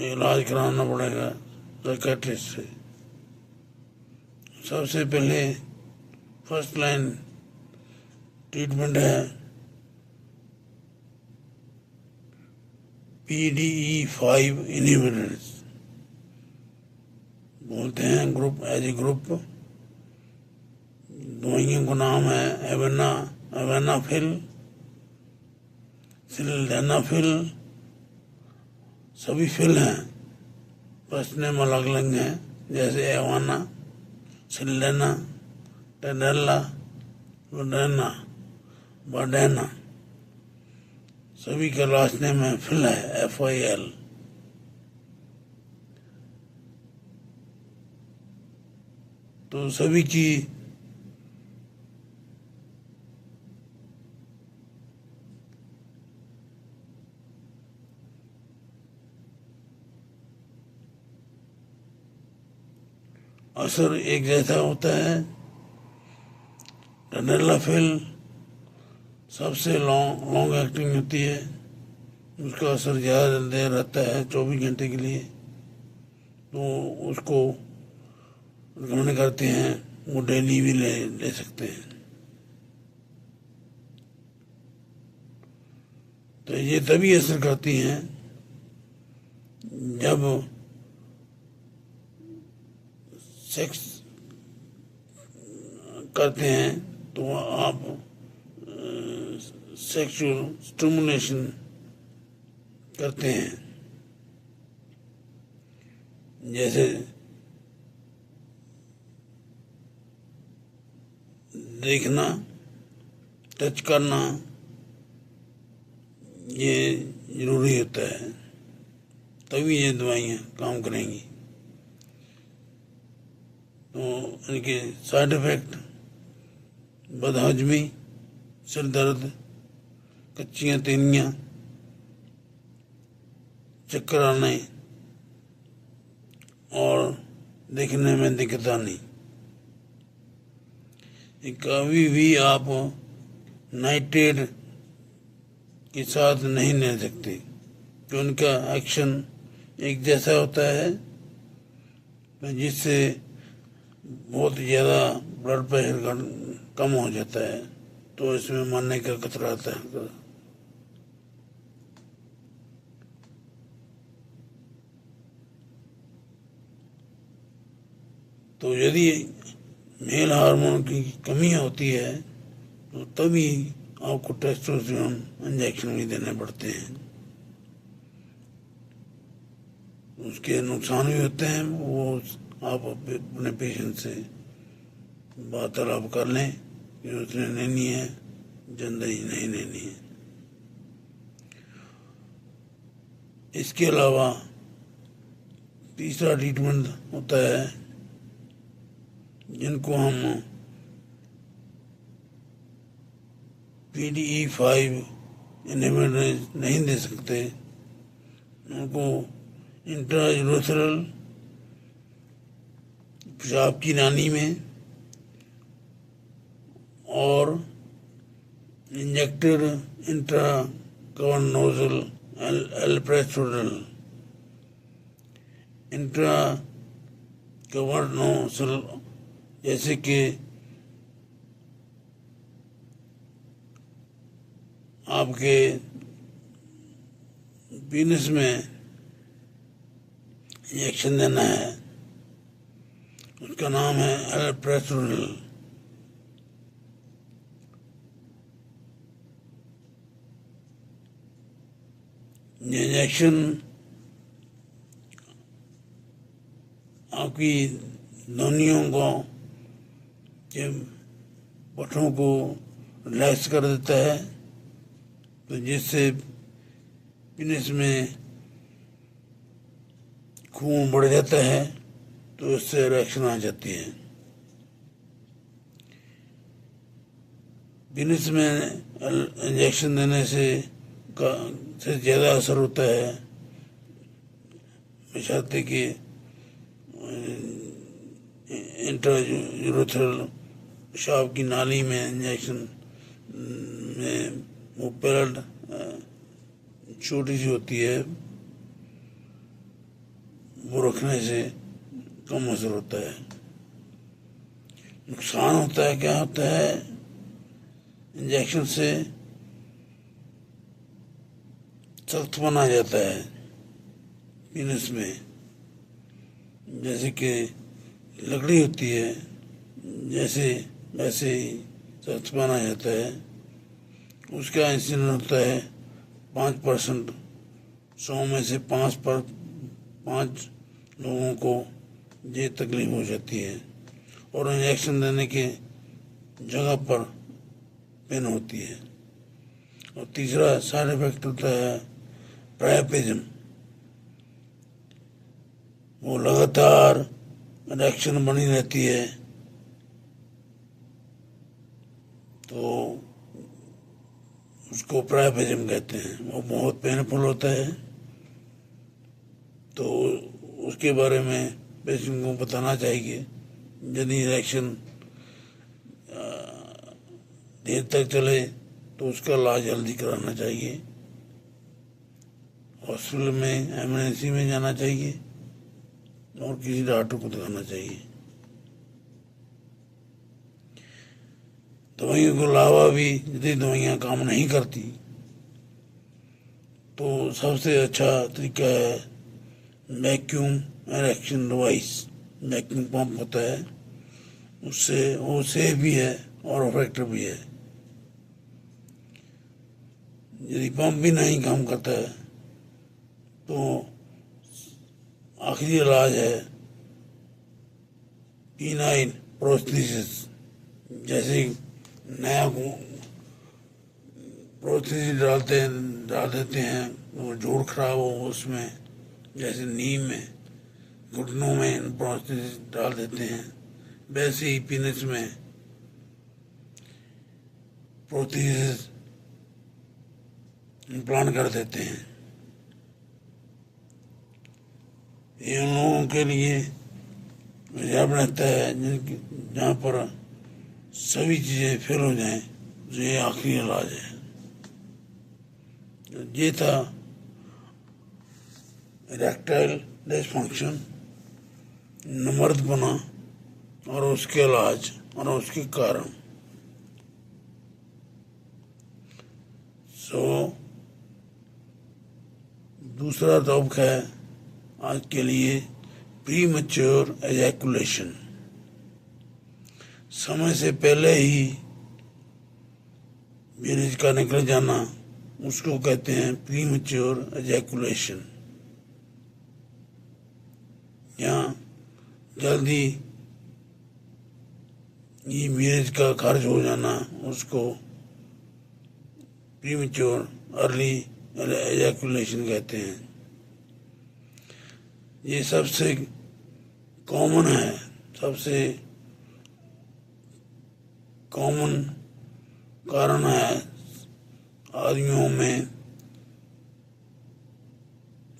इलाज कराना पड़ेगा साइकेट्रिस्ट से। सबसे पहले फर्स्ट लाइन ट्रीटमेंट है PDE5 इनहिबिटर्स, बोलते हैं ग्रुप, एज ए ग्रुप। दवाइयों का नाम है एवेनाफिल, सिल्डेनाफिल, सभी फिल हैं, फर्स्ट नेम अलग अलग हैं, जैसे एवाना, सिल्डेना, टेडेला, वडेना, बाडेना, सभी का लास्ट नेम है फिल है, FIL। तो सभी की असर एक जैसा होता है। टेडेलाफिल सबसे लॉन्ग एक्टिंग होती है, उसका असर ज़्यादा देर रहता है, 24 घंटे के लिए, तो उसको रिकमेंड करते हैं, वो डेली भी ले सकते हैं। तो ये तभी असर करती हैं जब सेक्स करते हैं, तो आप सेक्सुअल स्टिमुलेशन करते हैं, जैसे देखना, टच करना, ये जरूरी होता है, तभी ये दवाइयाँ काम करेंगी। तो इनके साइड इफेक्ट बदहजमी, सिर दर्द, कच्चियाँ तीनियाँ, चक्कर आने और देखने में दिक्कत आनी। कभी भी आप नाइट्रेट के साथ नहीं ले सकते, कि उनका एक्शन एक जैसा होता है, जिससे बहुत ज़्यादा ब्लड प्रेशर कम हो जाता है, तो इसमें मरने का खतरा आता है। तो यदि मेल हार्मोन की कमी होती है तो तभी आपको टेस्टोस्टेरोन इंजेक्शन भी देने पड़ते हैं। उसके नुकसान भी होते हैं, वो आप अपने पेशेंट से वार्तालाप कर लें कि उसने लेनी है, जल्दी नहीं लेनी है। इसके अलावा तीसरा ट्रीटमेंट होता है, जिनको हम PDE5 इनहिबिटर नहीं दे सकते, उनको इंट्रायूरेथ्रल पेशाब की नाली में और इंजेक्टेड इंट्राकवर्नोजल एल्प्रेस्टोडल, इंट्राकवर्नोजल जैसे कि आपके पीनस में इंजेक्शन देना है, उसका नाम है एलप्रेसोनिल। ये इंजेक्शन आपकी ध्वनियों को के पठों को रिलैक्स कर देता है, तो जिससे पेनिस में खून बढ़ जाता है, तो इससे इरेक्शन आ जाती है। पेनिस में इंजेक्शन देने से ज़्यादा असर होता है, बशर्ते कि इंट्रायूरेथ्रल पेशाब की नाली में इंजेक्शन में वो पेरेंट छोटी सी होती है, वो रखने से कम असर होता है। नुकसान होता है, क्या होता है इंजेक्शन से सख्त बना जाता है पेनिस में, जैसे कि लकड़ी होती है जैसे वैसे ही सख्त बना जाता है। उसका इंसिडेंट होता है 5%, 100 में से 5 लोगों को ये तकलीफ हो जाती है, और इंजेक्शन देने के जगह पर पेन होती है। और तीसरा साइड इफेक्ट होता है प्रायपिज्म, वो लगातार इरेक्शन बनी रहती है, तो उसको प्रायपिज्म कहते हैं। वो बहुत पेनफुल होता है, तो उसके बारे में पेशेंट को बताना चाहिए। यदि इरेक्शन देर तक चले तो उसका इलाज जल्दी कराना चाहिए, हॉस्पिटल में एमरजेंसी में जाना चाहिए और किसी डॉक्टर को दिखाना चाहिए। दवाइयों के अलावा भी यदि दवाइयाँ काम नहीं करती तो सबसे अच्छा तरीका है vacuum erection device. Vacuum pump होता है, उससे वो सेफ भी है और इफेक्टिव भी है। यदि पंप भी नहीं काम करता है तो आखिरी इलाज है पीनाइल प्रोस्थेसिस। जैसे नया प्रोस्थेसिस डाल देते हैं, वो जोड़ खराब हो उसमें, जैसे नी में घुटनों में प्रोस्थेसिस डाल देते हैं, वैसे ही पेनिस में प्रोस्थेसिस इम्प्लांट कर देते हैं। ये उन लोगों के लिए रिजर्व रहता है जहाँ पर सभी चीज़ें फेल हो जाएं, तो ये आखिरी इलाज है। ये था इरेक्टाइल डिसफंक्शन, नमर्दपना और उसके इलाज और उसके कारण। दूसरा टॉपिक है आज के लिए प्रीमैच्योर एजैकुलेशन। समय से पहले ही वीर्य का निकल जाना, उसको कहते हैं प्रीमैच्योर एजैकुलेशन। यहाँ जल्दी ये वीर्य का खारिज हो जाना, उसको प्रीमैच्योर अर्ली एजैकुलेशन कहते हैं। ये सबसे कॉमन है, सबसे कॉमन कारण है आदमियों में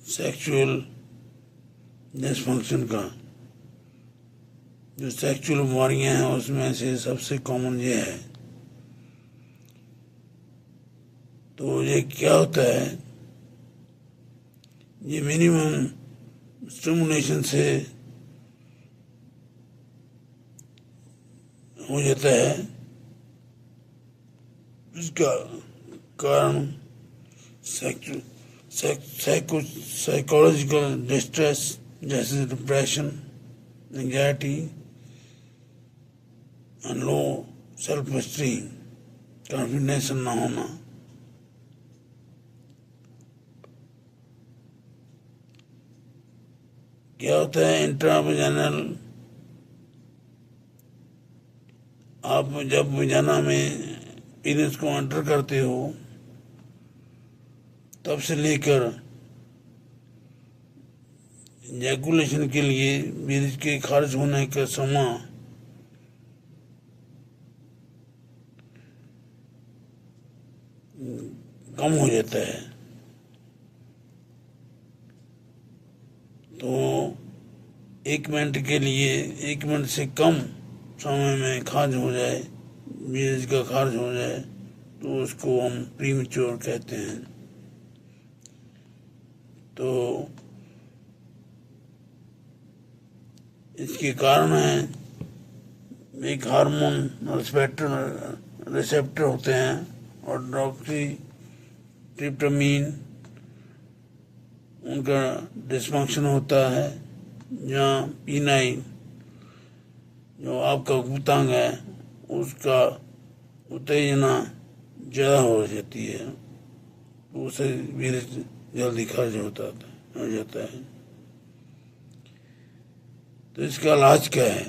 सेक्सुअल डिसफंक्शन का। जो सेक्सुअल बीमारियां हैं उसमें से सबसे कॉमन ये है। तो ये क्या होता है, ये मिनिमम स्टिमुलेशन से हो जाता है। इसका कारण साइकोलॉजिकल डिस्ट्रेस जैसे depression, anxiety and low self esteem, confidence ना होना। क्या होता है इंट्रावेजाइनल, आप जब वजाना में पीनस को एंटर करते हो तब से लेकर एजैकुलेशन के लिए बीज के खारिज होने का समय कम हो जाता है। तो 1 मिनट के लिए 1 मिनट से कम समय में खारिज हो जाए, बीज का खारिज हो जाए, तो उसको हम प्रीमेच्योर कहते हैं। तो इसके कारण है एक हार्मोन रिसेप्टर होते हैं और डॉक्सीट्रिप्टामाइन उनका डिसफंक्शन होता है, जहाँ पीनाइन जो आपका गुप्तांग है उसका उत्तेजना ज़्यादा हो जाती है, तो उससे वीर्य जल्दी खारिज हो जाता है। तो इसका इलाज क्या है?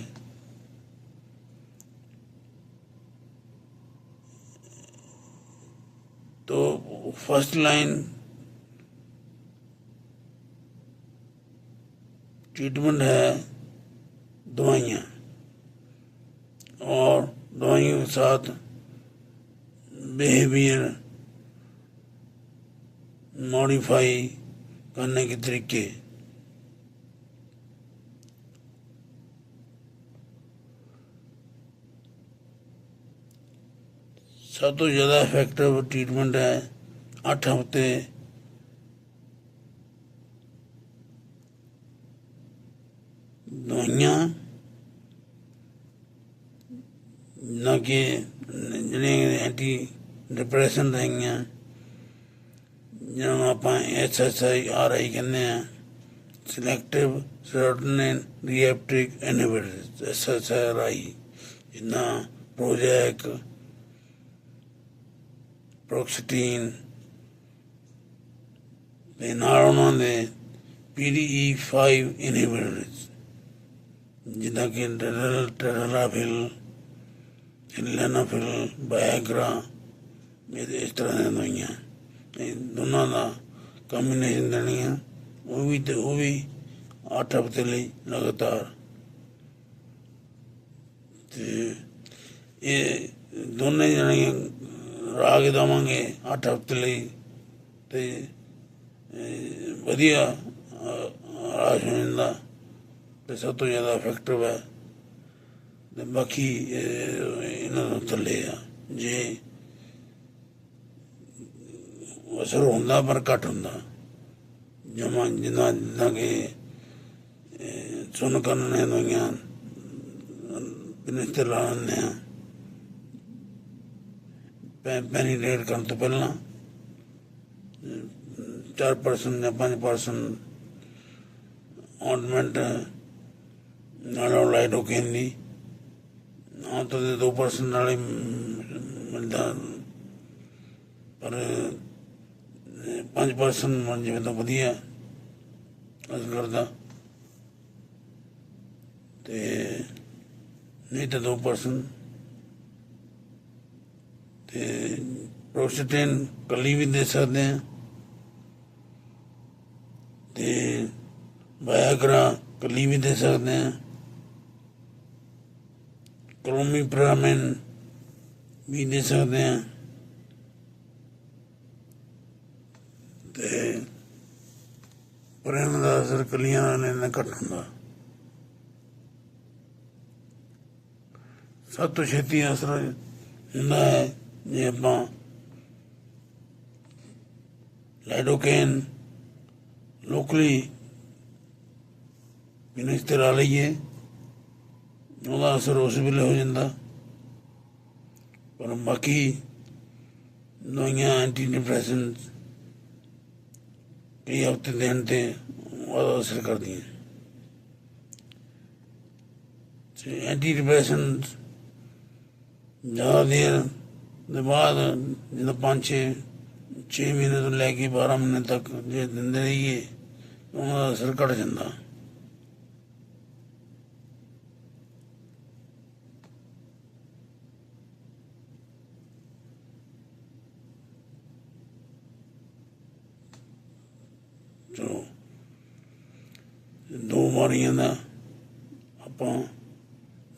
तो फर्स्ट लाइन ट्रीटमेंट है दवाइयाँ, और दवाइयों के साथ बिहेवियर मॉडिफाई करने के तरीके। सब तो ज़्यादा इफेक्टिव ट्रीटमेंट है 8 हफ्ते दवाइयाँ, न कि जिन्हें एंटी डिप्रेशन रहेंगे, जिन्होंने आप SSRI कहने हैं, सिलेक्टिव सेरोटोनिन रीएप्टेक इनहिबिटर्स, SSRI, जिन्ना प्रोजेक, प्रोक्सिटीन, ते नाल उन्हां दे PDE5 इनहिबिटर्स जिन्ना कि टेनाफिल, लेनाफिल, वायग्रा, इस तरह दी दवाइयां दोनों का कॉम्बिनेशन देनी है, वो भी 8 हफ्ते लिए लगातार। ये दोनों जने राग देवांगे 8 हफ्ते लिए, तो वधिया इलाज हो जाता, तो सब तो ज़्यादा इफेक्टिव है। तो बाकी इन्हों थले आ जे असर होंदा पर घट होंदा, जमा जिन्ना जिन्ना कि सुन करने दवाइयां पिनिस्ते ला लैंदे हैं पेनीट्रेट करने तो पहला 4% या 5% ऑइंटमेंट नालों लाइडोकेन दी, हाँ तो 2% नाले मिलता, पर 5% बन जाए तो वधिया असर करता, ते नहीं तो 2%। ते प्रोस्टेटिन कली भी दे सकते हैं, ते वायग्रा कली भी दे सकते हैं, क्लोमिप्रामिन भी दे सकते हैं, ते पर इन्हां दा असर कलियां नाल इन्ना घट हुंदा। सब तो छेती असर हुंदा है जे आपां लाइडोकेन लोकली पिनिस ते ला लईए, ਉਹਦਾ असर उस वेले हो जाता, पर बाकी दवाइयां एंटी डिप्रेसेंट कई हफ्ते देने ते असर कर दियां। ਐਂਟੀ ਡਿਪਰੈਸ਼ਨ ਜ਼ਿਆਦਾ ਦੇਰ ਦੇ ਬਾਅਦ ਜਦੋਂ 5-6 ਮਹੀਨੇ ਤੋਂ ਲੈ ਕੇ 12 ਮਹੀਨੇ ਤੱਕ ਜੇ ਦਿੰਦੇ ਰਹੀਏ ਉਹਨਾਂ ਦਾ ਅਸਰ ਘੱਟ ਜਾਂਦਾ। ਚਲੋ ਦੋ ਬਿਮਾਰੀਆਂ ਦਾ ਆਪਾਂ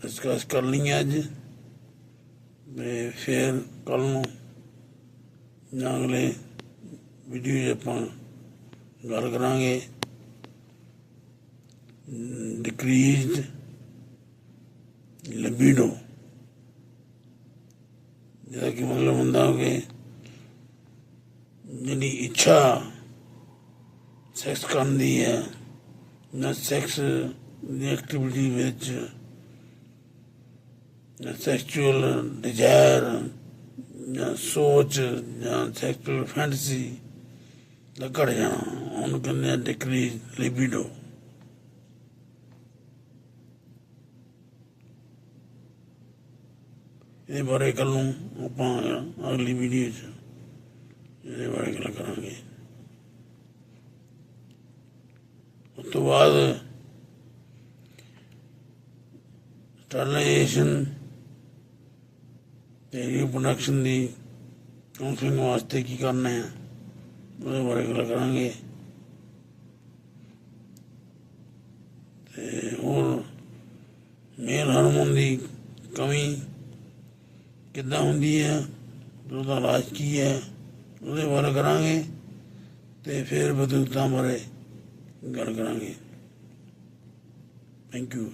ਡਿਸਕਸ ਕਰ ਲਈਆਂ ਅੱਜ, ਤੇ ਫਿਰ ਕੱਲ ਨੂੰ ਜਾਂ ਅਗਲੇ ਵੀਡੀਓ 'ਚ ਆਪਾਂ ਗੱਲ ਕਰਾਂਗੇ ਡਿਕਰੀਜ਼ਡ ਲਿਬਿਡੋ, ਜਿਹਦਾ ਕਿ ਮਤਲਬ ਹੁੰਦਾ ਕਿ ਜਿਹੜੀ ਇੱਛਾ ਸੈਕਸ ਕਰਨ ਦੀ ਹੈ ਜਾਂ ਸੈਕਸ ਦੀ ਐਕਟੀਵਿਟੀ ਵਿੱਚ ਜਾਂ ਸੈਕਚੁਅਲ ਡਿਜ਼ਾਇਰ ਜਾਂ ਸੋਚ ਜਾਂ ਸੈਕਚੁਅਲ ਫੈਂਟਸੀ ਦਾ ਘੱਟ ਜਾਣਾ, ਉਹਨੂੰ ਕਹਿੰਦੇ ਆ ਡਿਕਰੀਜ਼ ਲਿਬਿਡੋ। ਇਹਦੇ ਬਾਰੇ ਕੱਲ ਨੂੰ ਆਪਾਂ ਅਗਲੀ ਵੀਡੀਓ 'ਚ ਇਹਦੇ ਬਾਰੇ ਗੱਲ ਕਰਾਂਗੇ। ਉਸ ਤੋਂ ਬਾਅਦ ਸਟਰਲਾਈਜੇਸ਼ਨ ਤੇ ਰੀਪਰੋਡਕਸ਼ਨ ਦੀ ਕਾਉਂਸਲਿੰਗ ਵਾਸਤੇ ਕੀ ਕਰਨਾ ਹੈ ਉਹਦੇ ਬਾਰੇ ਗੱਲ ਕਰਾਂਗੇ। ਤੇ ਹੋਰ ਮੇਲ ਹਾਰਮੋਨ ਦੀ ਕਮੀ ਕਿੱਦਾਂ ਹੁੰਦੀ ਹੈ, ਉਹਦਾ ਇਲਾਜ ਕੀ ਹੈ ਉਹਦੇ ਬਾਰੇ ਕਰਾਂਗੇ, ਤੇ ਫਿਰ ਬਦੂਤਾਂ ਬਾਰੇ ਗੱਲ ਕਰਾਂਗੇ। Thank you.